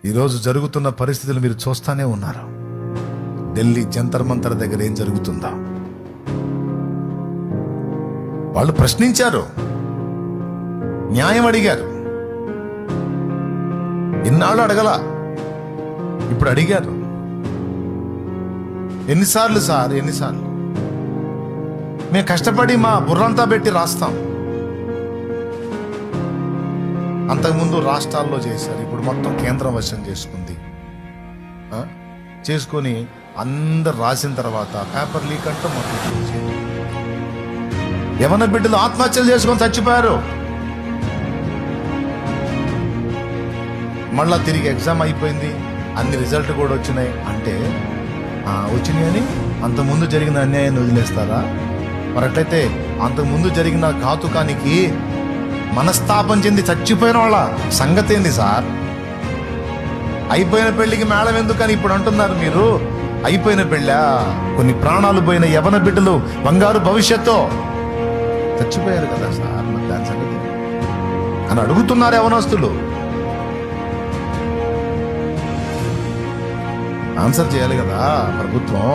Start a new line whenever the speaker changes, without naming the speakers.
ఈరోజు జరుగుతున్న పరిస్థితులు మీరు చూస్తానే ఉన్నారు. ఢిల్లీ జంతర్ మంతర్ దగ్గర ఏం జరుగుతుందా? వాళ్ళు ప్రశ్నించారు, న్యాయం అడిగారు. ఇన్నాళ్ళు అడగల, ఇప్పుడు అడిగారు. ఎన్నిసార్లు సార్, ఎన్నిసార్లు? మేము కష్టపడి మా బుర్రంతా పెట్టి రాస్తాం. అంతకుముందు రాష్ట్రాల్లో చేశారు, ఇప్పుడు మొత్తం కేంద్రం వశం చేసుకుంది. చేసుకొని అందరు రాసిన తర్వాత పేపర్ లీక్ అంటే మొత్తం యవన బిడ్డలు ఆత్మహత్యలు చేసుకొని చచ్చిపోయారు. మళ్ళా తిరిగి ఎగ్జామ్ అయిపోయింది, అన్ని రిజల్ట్ కూడా వచ్చినాయి అంటే వచ్చినాయని అంతకుముందు జరిగిన అన్యాయాన్ని వదిలేస్తారా? మరి అట్లయితే అంతకుముందు జరిగిన ఘాతుకానికి మనస్తాపం చెంది చచ్చిపోయిన వాళ్ళ సంగతి ఏంది సార్? అయిపోయిన పెళ్లికి మేళం ఎందుకని ఇప్పుడు అంటున్నారు మీరు. అయిపోయిన పెళ్ళా? కొన్ని ప్రాణాలు పోయిన యవన బిడ్డలు బంగారు భవిష్యత్తు చచ్చిపోయారు కదా సార్, మరి దాని సంగతి అని అడుగుతున్నారు యవనస్తులు. ఆన్సర్ చేయాలి కదా ప్రభుత్వం.